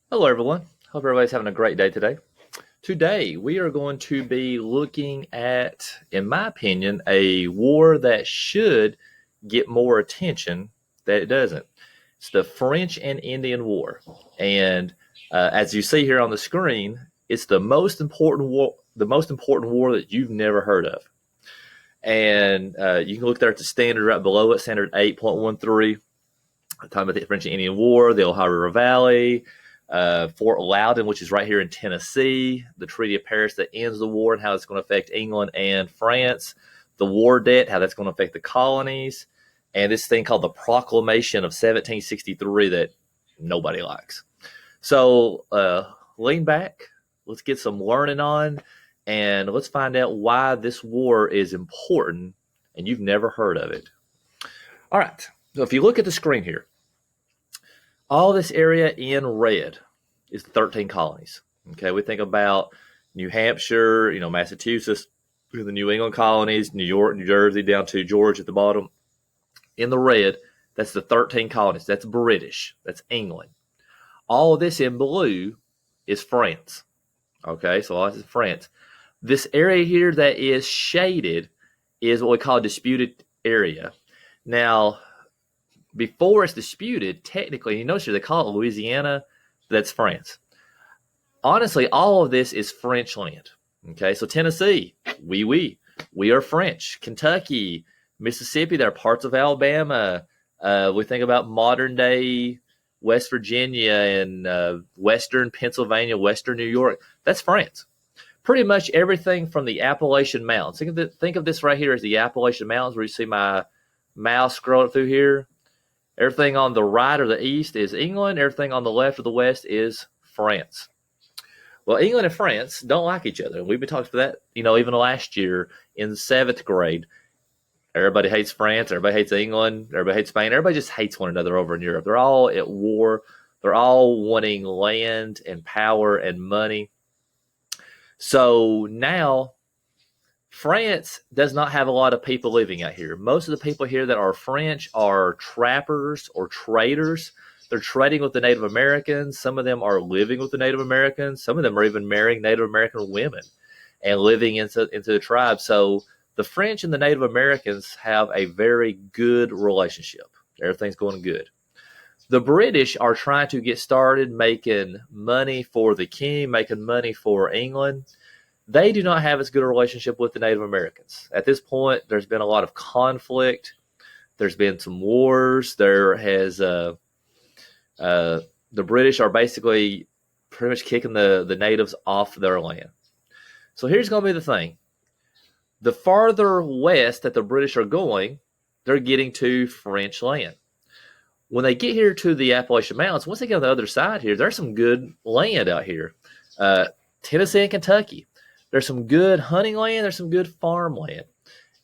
Hello, everyone. Hope everybody's having a great day today. Today, we are going to be looking at, in my opinion, a war that should get more attention that it doesn't. It's the French and Indian War. And as you see here on the screen, it's the most important war that you've never heard of. And you can look there at the standard right below it, standard 8.13, talking about the French and Indian War, the Ohio River Valley, Fort Loudon, which is right here in Tennessee, the Treaty of Paris that ends the war and how it's going to affect England and France, the war debt, how that's going to affect the colonies, and this thing called the Proclamation of 1763 that nobody likes. So lean back, let's get some learning on, and let's find out why this war is important and you've never heard of it. All right, so if you look at the screen here, all this area in red is the 13 colonies. Okay, we think about New Hampshire, Massachusetts, the New England colonies, New York, New Jersey, down to Georgia at the bottom. In the red, that's the 13 colonies. That's British. That's England. All of this in blue is France. Okay, so all this is France. This area here that is shaded is what we call a disputed area. Now, before it's disputed, technically, you notice here they call it Louisiana, that's France. Honestly, all of this is French land. Okay, so Tennessee, we are French. Kentucky, Mississippi, there are parts of Alabama. We think about modern day West Virginia and Western Pennsylvania, Western New York. That's France. Pretty much everything from the Appalachian Mountains. Think of this right here as the Appalachian Mountains, where you see my mouse scrolling through here. Everything on the right or the east is England. Everything on the left or the west is France. Well, England and France don't like each other. We've been talking about that, even last year in seventh grade. Everybody hates France. Everybody hates England. Everybody hates Spain. Everybody just hates one another over in Europe. They're all at war. They're all wanting land and power and money. So now France does not have a lot of people living out here. Most of the people here that are French are trappers or traders. They're trading with the Native Americans. Some of them are living with the Native Americans. Some of them are even marrying Native American women and living into the tribe. So the French and the Native Americans have a very good relationship. Everything's going good. The British are trying to get started making money for the king, making money for England. They do not have as good a relationship with the Native Americans. At this point, there's been a lot of conflict. There's been some wars. The British are basically pretty much kicking the natives off their land. So here's going to be the thing. The farther west that the British are going, they're getting to French land. When they get here to the Appalachian Mountains, once they get on the other side here, there's some good land out here. Tennessee and Kentucky. There's some good hunting land. There's some good farmland.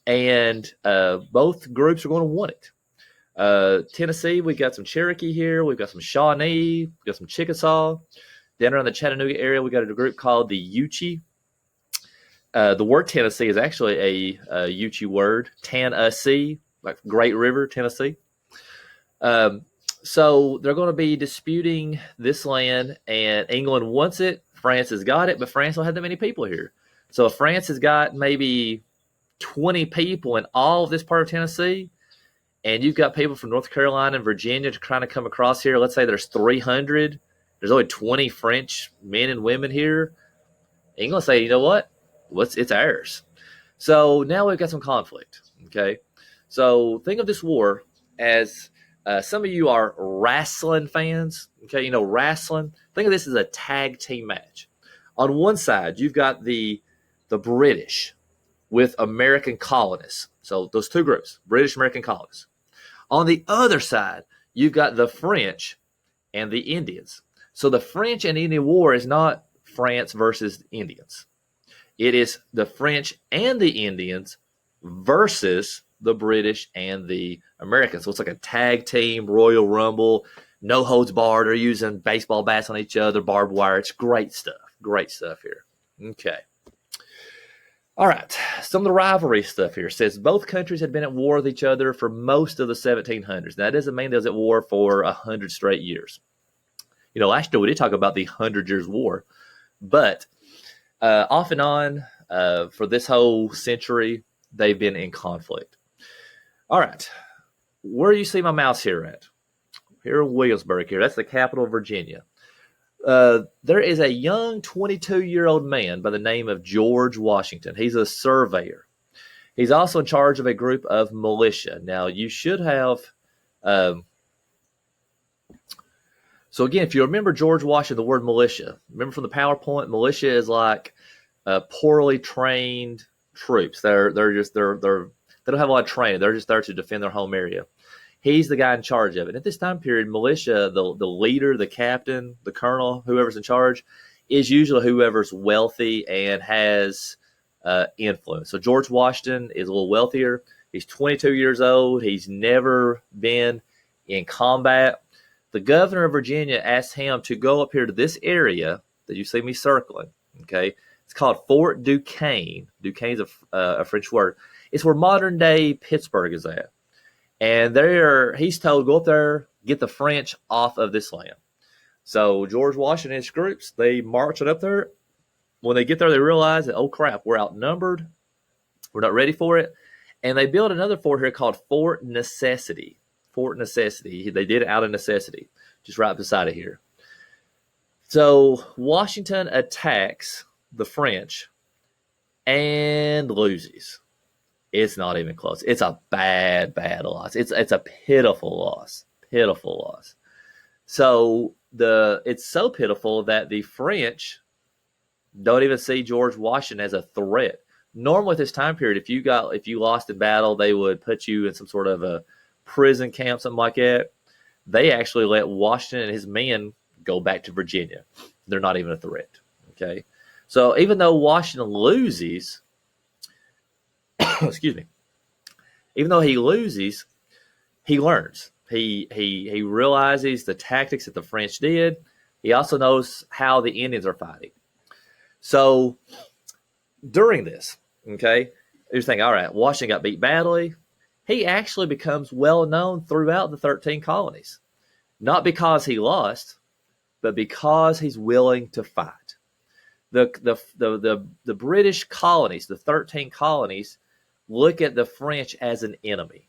And both groups are going to want it. Tennessee, we've got some Cherokee here. We've got some Shawnee. We've got some Chickasaw. Down around the Chattanooga area, we got a group called the Yuchi. The word Tennessee is actually a Yuchi word. Tennessee, like Great River, Tennessee. So they're going to be disputing this land, and England wants it. France has got it, but France don't have that many people here. So if France has got maybe 20 people in all of this part of Tennessee, and you've got people from North Carolina and Virginia trying to come across here, let's say there's 300, there's only 20 French men and women here, England say, you know what? It's ours. So now we've got some conflict, okay? So think of this war as some of you are wrestling fans, okay? Wrestling. Think of this as a tag team match. On one side, you've got the British with American colonists. So those two groups, British, American colonists. On the other side, you've got the French and the Indians. So the French and Indian War is not France versus Indians. It is the French and the Indians versus the British and the Americans. So it's like a tag team, Royal Rumble, no holds barred. They're using baseball bats on each other, barbed wire. It's great stuff. Great stuff here. Okay. All right. Some of the rivalry stuff here says both countries had been at war with each other for most of the 1700s. Now, that doesn't mean they was at war for 100 straight years. Last year we did talk about the 100 Years' War, but off and on for this whole century, they've been in conflict. All right, where do you see my mouse here at? Here in Williamsburg here. That's the capital of Virginia. There is a young 22-year-old man by the name of George Washington. He's a surveyor. He's also in charge of a group of militia. Now, you should have... so again, if you remember George Washington, the word militia, remember from the PowerPoint, militia is like poorly trained troops. They don't have a lot of training. They're just there to defend their home area. He's the guy in charge of it. At this time period, militia, the leader, the captain, the colonel, whoever's in charge, is usually whoever's wealthy and has influence. So George Washington is a little wealthier. He's 22 years old. He's never been in combat. The governor of Virginia asked him to go up here to this area that you see me circling. Okay, it's called Fort Duquesne. Duquesne's a French word. It's where modern day Pittsburgh is at. And he's told, go up there, get the French off of this land. So George Washington and his groups, they march it up there. When they get there, they realize that, oh crap, we're outnumbered. We're not ready for it. And they build another fort here called Fort Necessity. Fort Necessity. They did it out of necessity, just right beside it here. So Washington attacks the French and loses. It's not even close. It's a bad loss. It's a pitiful loss. Pitiful loss. So it's so pitiful that the French don't even see George Washington as a threat. Normally at this time period, if you lost in battle, they would put you in some sort of a prison camp, something like that. They actually let Washington and his men go back to Virginia. They're not even a threat. Okay. So even though Washington loses, excuse me, even though he loses, he learns. He realizes the tactics that the French did. He also knows how the Indians are fighting. So during this, okay, you think, all right, Washington got beat badly. He actually becomes well known throughout the 13 colonies, not because he lost, but because he's willing to fight. The British colonies, the 13 colonies, look at the French as an enemy.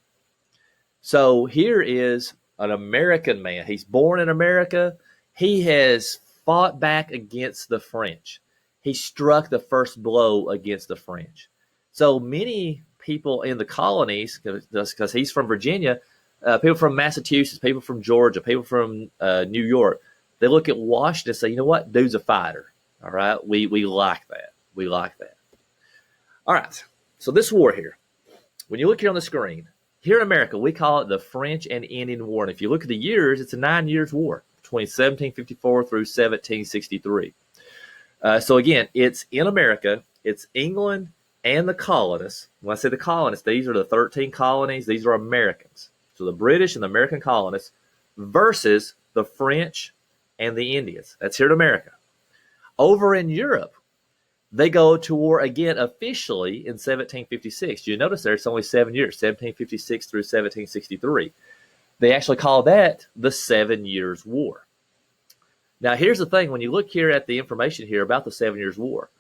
So here is an American man. He's born in America. He has fought back against the French. He struck the first blow against the French. So many people in the colonies, because he's from Virginia, people from Massachusetts, people from Georgia, people from New York, they look at Washington and say, you know what, dude's a fighter. All right, we like that. We like that. All right, so this war here, when you look here on the screen, here in America, we call it the French and Indian War. And if you look at the years, it's a 9 years war between 1754 through 1763. So again, it's in America, it's England and the colonists. When I say the colonists, these are the 13 colonies. These are Americans. So the British and the American colonists versus the French and the Indians. That's here in America. Over in Europe, they go to war again officially in 1756. You notice there it's only 7 years, 1756 through 1763. They actually call that the 7 Years' War. Now, here's the thing. When you look here at the information here about the 7 Years' War,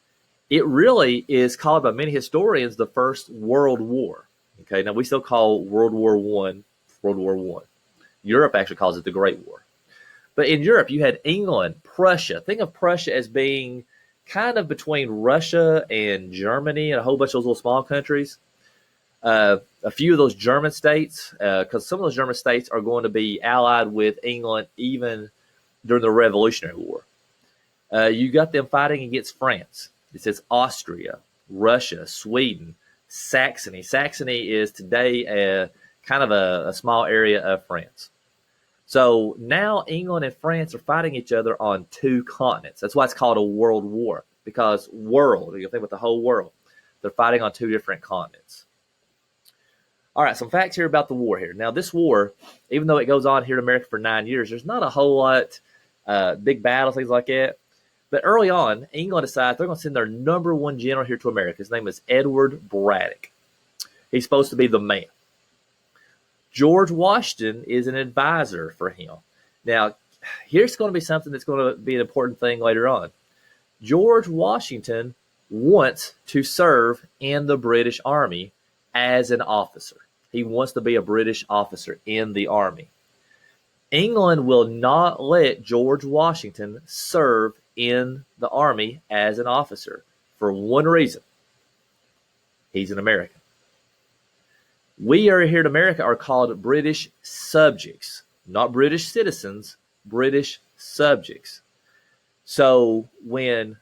it really is called by many historians the First World War. Okay, now we still call World War I World War I. Europe actually calls it the Great War. But in Europe, you had England, Prussia. Think of Prussia as being kind of between Russia and Germany and a whole bunch of those little small countries. A few of those German states, because some of those German states are going to be allied with England even during the Revolutionary War. You got them fighting against France. It says Austria, Russia, Sweden, Saxony. Saxony is today kind of a small area of France. So now England and France are fighting each other on two continents. That's why it's called a world war, because world, you think about the whole world. They're fighting on two different continents. All right, some facts here about the war here. Now, this war, even though it goes on here in America for 9 years, there's not a whole lot, big battles, things like that. But early on, England decides they're going to send their number one general here to America. His name is Edward Braddock. He's supposed to be the man. George Washington is an advisor for him. Now, here's going to be something that's going to be an important thing later on. George Washington wants to serve in the British Army as an officer. He wants to be a British officer in the Army. England will not let George Washington serve in the Army as an officer for one reason. He's an American. We are here in America are called British subjects, not British citizens, British subjects. So when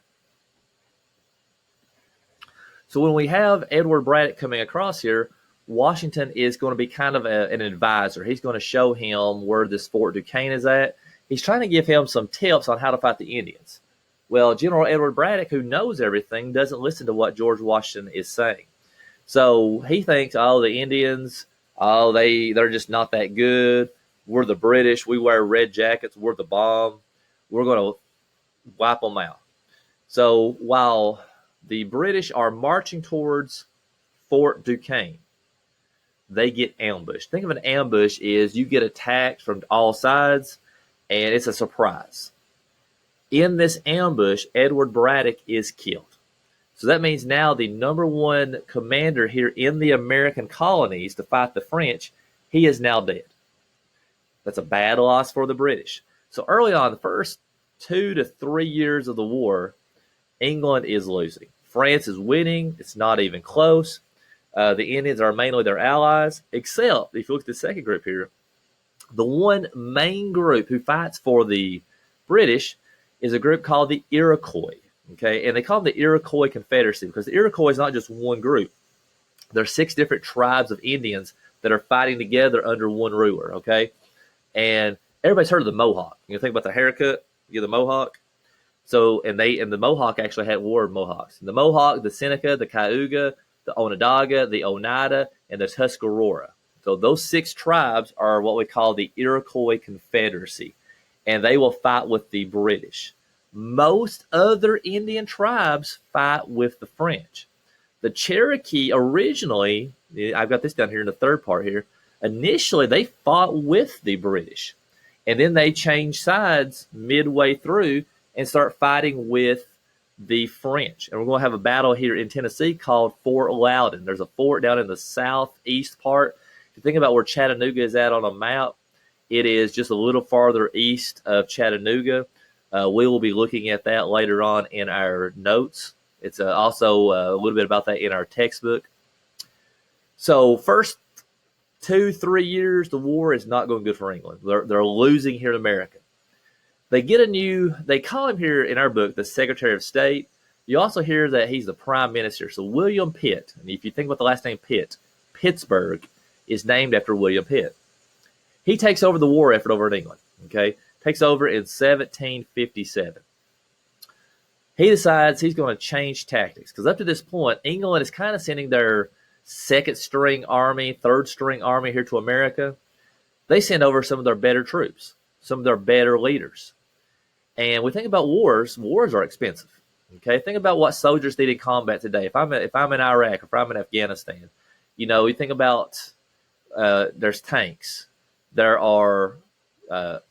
we have Edward Braddock coming across here, Washington is going to be kind of an advisor. He's going to show him where this Fort Duquesne is at. He's trying to give him some tips on how to fight the Indians. Well, General Edward Braddock, who knows everything, doesn't listen to what George Washington is saying. So he thinks, the Indians, they're just not that good. We're the British. We wear red jackets. We're the bomb. We're going to wipe them out. So while the British are marching towards Fort Duquesne, they get ambushed. Think of an ambush is you get attacked from all sides, and it's a surprise. In this ambush, Edward Braddock is killed. So that means now the number one commander here in the American colonies to fight the French, he is now dead. That's a bad loss for the British. So early on, the first 2 to 3 years of the war, England is losing. France is winning. It's not even close. The Indians are mainly their allies, except if you look at the second group here, the one main group who fights for the British is a group called the Iroquois. Okay, and they call them the Iroquois Confederacy because the Iroquois is not just one group. There are 6 different tribes of Indians that are fighting together under one ruler. Okay, and everybody's heard of the Mohawk. You think about the haircut, you get the Mohawk. So, and the Mohawk actually had war with Mohawks. The Mohawk, the Seneca, the Cayuga, the Onondaga, the Oneida, and the Tuscarora. So those 6 tribes are what we call the Iroquois Confederacy, and they will fight with the British. Most other Indian tribes fight with the French. The Cherokee originally, I've got this down here in the third part here, initially they fought with the British, and then they changed sides midway through and start fighting with the French. And we're going to have a battle here in Tennessee called Fort Loudon. There's a fort down in the southeast part. If you think about where Chattanooga is at on a map, it is just a little farther east of Chattanooga. We will be looking at that later on in our notes. It's also a little bit about that in our textbook. So first 2-3 years, the war is not going good for England. They're losing here in America. They call him here in our book the Secretary of State. You also hear that he's the Prime Minister. So William Pitt, and if you think about the last name Pitt, Pittsburgh is named after William Pitt. He takes over the war effort over in England. Okay, takes over in 1757. He decides he's going to change tactics because up to this point, England is kind of sending their second string army, third string army here to America. They send over some of their better troops, some of their better leaders. And we think about wars are expensive. Okay, think about what soldiers need in combat today. If I'm in Iraq, if I'm in Afghanistan, you think about there's tanks, there are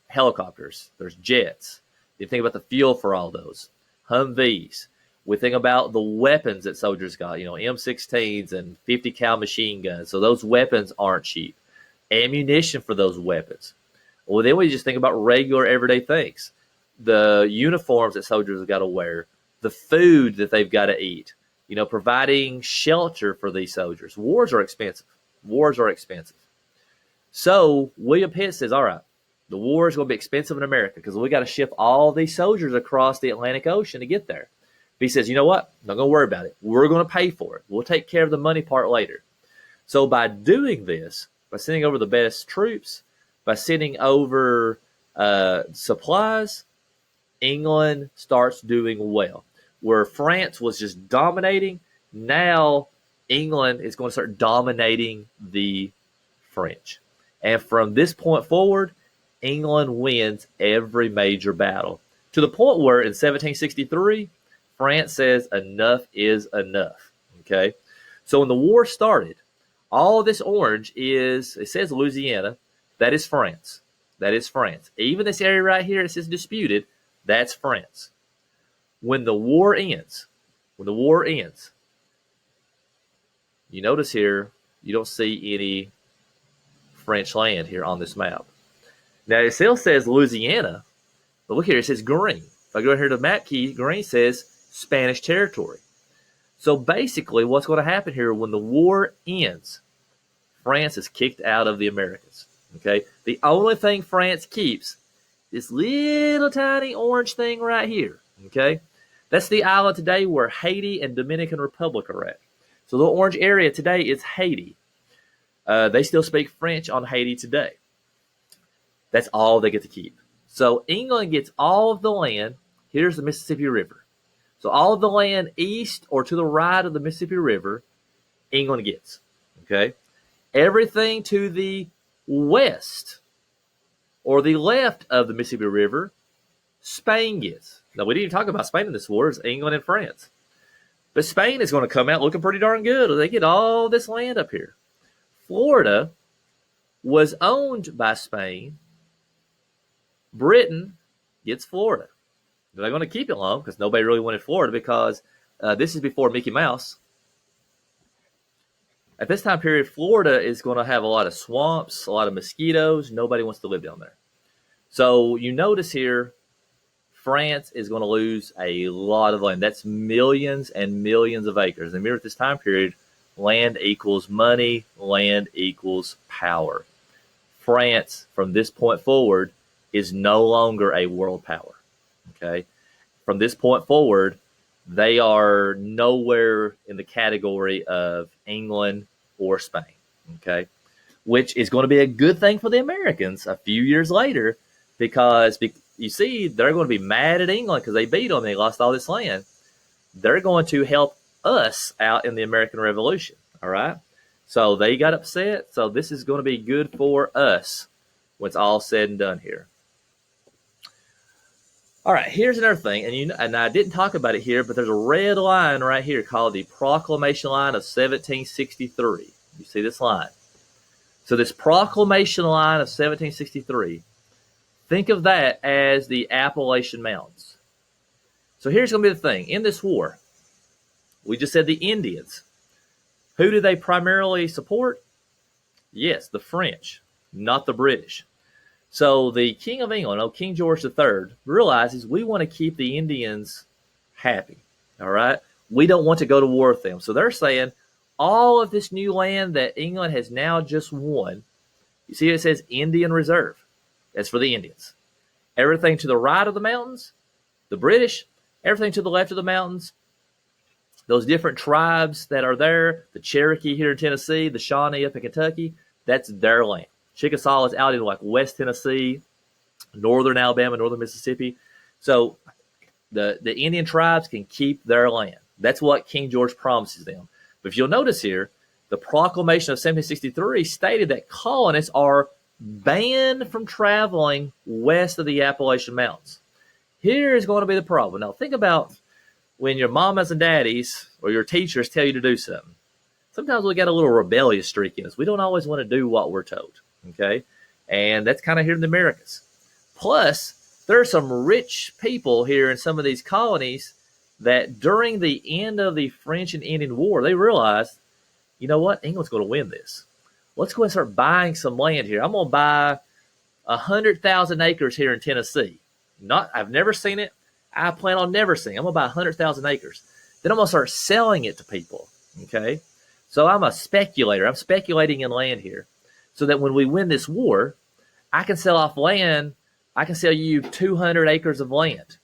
helicopters, there's jets. You think about the fuel for all those, Humvees. We think about the weapons that soldiers got, M16s and 50 cal machine guns. So those weapons aren't cheap. Ammunition for those weapons. Well, then we just think about regular everyday things. The uniforms that soldiers have got to wear, the food that they've got to eat, providing shelter for these soldiers. Wars are expensive. So William Pitt says, all right, the war is going to be expensive in America because we got to ship all these soldiers across the Atlantic Ocean to get there. But he says, you know what? I'm not going to worry about it. We're going to pay for it. We'll take care of the money part later. So by doing this, by sending over the best troops, by sending over supplies, England starts doing well. Where France was just dominating, now England is going to start dominating the French. And from this point forward, England wins every major battle. To the point where in 1763, France says enough is enough. Okay? So when the war started, all of this orange it says Louisiana, that is France. that is France. Even this area right here, it says disputed, that's France. When the war ends, you notice here, you don't see any French land here on this map. Now, it still says Louisiana, but look here, it says green. If I go here to the map key, green says Spanish territory. So basically, what's going to happen here when the war ends, France is kicked out of the Americas. Okay, the only thing France keeps is this little tiny orange thing right here. Okay, that's the island today where Haiti and Dominican Republic are at. So the orange area today is Haiti. They still speak French on Haiti today. That's all they get to keep. So England gets all of the land. Here's the Mississippi River. So all of the land east or to the right of the Mississippi River, England gets. Okay, everything to the west or the left of the Mississippi River, Spain gets. Now, we didn't even talk about Spain in this war. It's England and France. But Spain is going to come out looking pretty darn good. They get all this land up here. Florida was owned by Spain. Britain gets Florida. They're going to keep it long because nobody really wanted Florida because this is before Mickey Mouse. At this time period, Florida is going to have a lot of swamps, a lot of mosquitoes. Nobody wants to live down there. So you notice here, France is going to lose a lot of land. That's millions and millions of acres. And remember, at this time period, land equals money, land equals power. France, from this point forward, is no longer a world power. Okay? From this point forward, they are nowhere in the category of England or Spain. Okay? Which is going to be a good thing for the Americans a few years later because you see, they're going to be mad at England because they beat them and they lost all this land. They're going to help us out in the American Revolution. All right? So they got upset. So this is going to be good for us when it's all said and done here. All right, here's another thing, and I didn't talk about it here, but there's a red line right here called the Proclamation Line of 1763. You see this line? So this Proclamation Line of 1763, think of that as the Appalachian Mountains. So here's going to be the thing. In this war, we just said the Indians. Who do they primarily support? Yes, the French, not the British. So the King of England, King George III, realizes we want to keep the Indians happy, all right? We don't want to go to war with them. So they're saying all of this new land that England has now just won, you see it says Indian Reserve. That's for the Indians. Everything to the right of the mountains, the British. Everything to the left of the mountains, those different tribes that are there, the Cherokee here in Tennessee, the Shawnee up in Kentucky, that's their land. Chickasaw is out in like West Tennessee, northern Alabama, northern Mississippi. So the Indian tribes can keep their land. That's what King George promises them. But if you'll notice here, the Proclamation of 1763 stated that colonists are banned from traveling west of the Appalachian Mountains. Here is going to be the problem. Now, think about when your mamas and daddies or your teachers tell you to do something. Sometimes we got a little rebellious streak in us. We don't always want to do what we're told. Okay, and that's kind of here in the Americas. Plus, there are some rich people here in some of these colonies that during the end of the French and Indian War, they realized, you know what, England's going to win this. Let's go and start buying some land here. I'm going to buy 100,000 acres here in Tennessee. I've never seen it. I plan on never seeing it. I'm going to buy 100,000 acres. Then I'm going to start selling it to people. Okay, so I'm a speculator. I'm speculating in land here. So that when we win this war, I can sell off land. I can sell you 200 acres of land.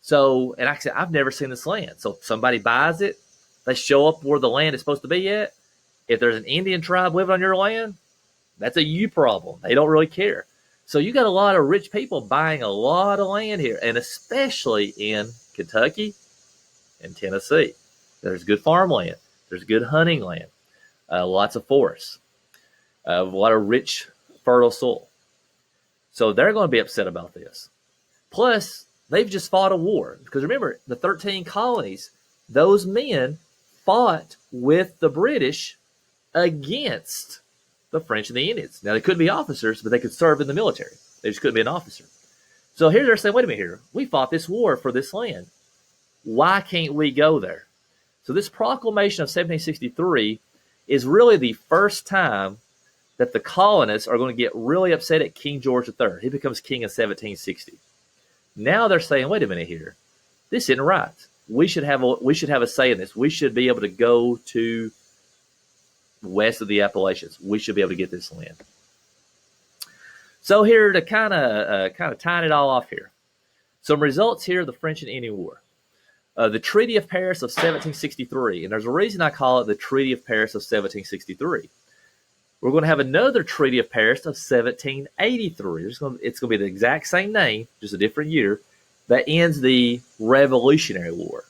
So, and I said, I've never seen this land. So somebody buys it. They show up where the land is supposed to be at. If there's an Indian tribe living on your land, that's a you problem. They don't really care. So you got a lot of rich people buying a lot of land here, and especially in Kentucky and Tennessee. There's good farmland. There's good hunting land. Lots of forests. A lot of rich, fertile soil. So they're going to be upset about this. Plus, they've just fought a war. Because remember, the 13 colonies, those men fought with the British against the French and the Indians. Now, they couldn't be officers, but they could serve in the military. They just couldn't be an officer. So here they're saying, wait a minute here. We fought this war for this land. Why can't we go there? So this proclamation of 1763 is really the first time that the colonists are going to get really upset at King George III. He becomes king in 1760. Now they're saying, wait a minute here. This isn't right. We should have a say in this. We should be able to go to west of the Appalachians. We should be able to get this land. So here to kind of tying it all off here. Some results here of the French and Indian War. The Treaty of Paris of 1763, and there's a reason I call it the Treaty of Paris of 1763. We're going to have another Treaty of Paris of 1783. It's going to be the exact same name, just a different year, that ends the Revolutionary War.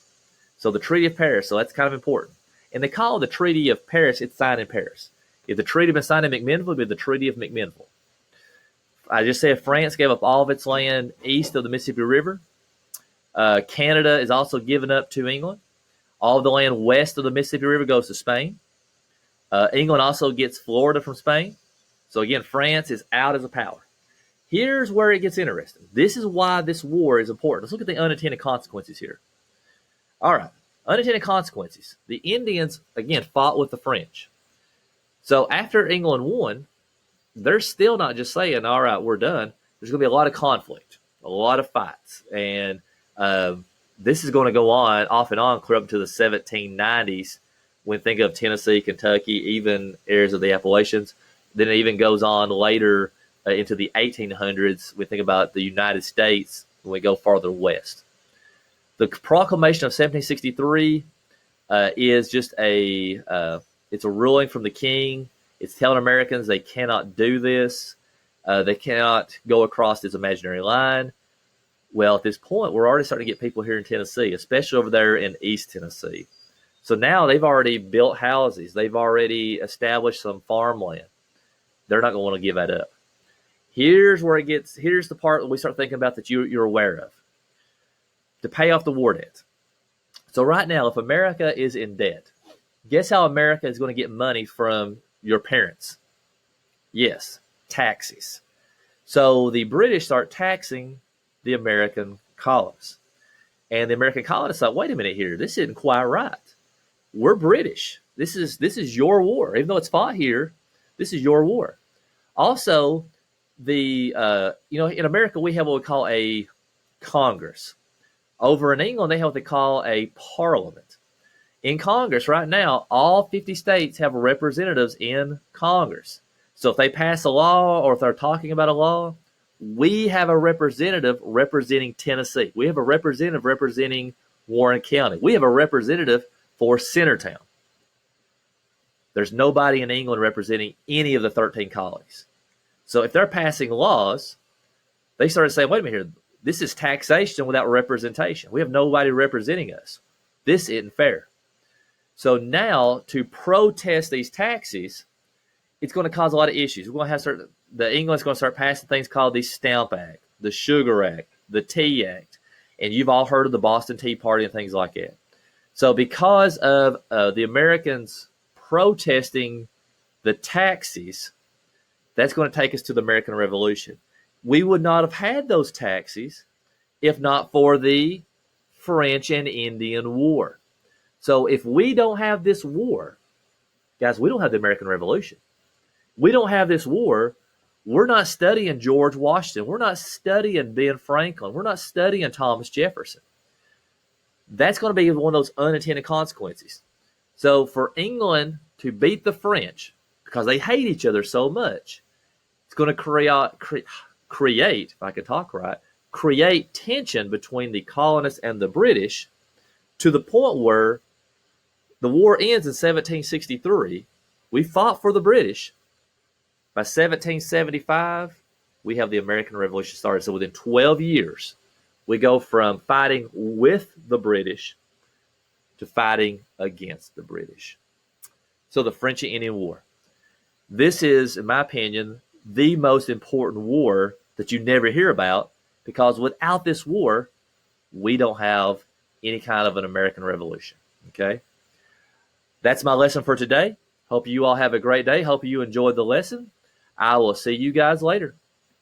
So the Treaty of Paris, so that's kind of important. And they call it the Treaty of Paris, it's signed in Paris. If the treaty had been signed in McMinnville, it would be the Treaty of McMinnville. I just said France gave up all of its land east of the Mississippi River. Canada is also given up to England. All of the land west of the Mississippi River goes to Spain. England also gets Florida from Spain. So again, France is out as a power. Here's where it gets interesting. This is why this war is important. Let's look at the unintended consequences here. All right, unintended consequences. The Indians, again, fought with the French. So after England won, they're still not just saying, all right, we're done. There's going to be a lot of conflict, a lot of fights. And this is going to go on, off and on, clear up to the 1790s, when think of Tennessee, Kentucky, even areas of the Appalachians. Then it even goes on later into the 1800s. We think about the United States when we go farther west. The Proclamation of 1763 is just it's a ruling from the king. It's telling Americans they cannot do this. They cannot go across this imaginary line. Well, at this point, we're already starting to get people here in Tennessee, especially over there in East Tennessee. So now they've already built houses. They've already established some farmland. They're not going to want to give that up. Here's the part that we start thinking about that you're aware of. To pay off the war debt. So right now, if America is in debt, guess how America is going to get money from your parents? Yes, taxes. So the British start taxing the American colonists. And the American colonists thought, wait a minute here, this isn't quite right. We're British. This is your war. Even though it's fought here, this is your war. Also, in America, we have what we call a Congress. Over in England, they have what they call a Parliament. In Congress right now, all 50 states have representatives in Congress. So if they pass a law or if they're talking about a law, we have a representative representing Tennessee. We have a representative representing Warren County. We have a representative for Centertown. There's nobody in England representing any of the 13 colonies. So if they're passing laws, they started saying, wait a minute here, this is taxation without representation. We have nobody representing us. This isn't fair. So now to protest these taxes, it's going to cause a lot of issues. We're going to have the England's going to start passing things called the Stamp Act, the Sugar Act, the Tea Act, and you've all heard of the Boston Tea Party and things like that. So because of the Americans protesting the taxes, that's going to take us to the American Revolution. We would not have had those taxes if not for the French and Indian War. So if we don't have this war, guys, we don't have the American Revolution. We don't have this war. We're not studying George Washington. We're not studying Ben Franklin. We're not studying Thomas Jefferson. That's going to be one of those unintended consequences. So for England to beat the French, because they hate each other so much, it's going to create, if I could talk right, create tension between the colonists and the British to the point where the war ends in 1763. We fought for the British. By 1775, we have the American Revolution started. So within 12 years, we go from fighting with the British to fighting against the British. So the French and Indian War. This is, in my opinion, the most important war that you never hear about, because without this war, we don't have any kind of an American Revolution. Okay? That's my lesson for today. Hope you all have a great day. Hope you enjoyed the lesson. I will see you guys later.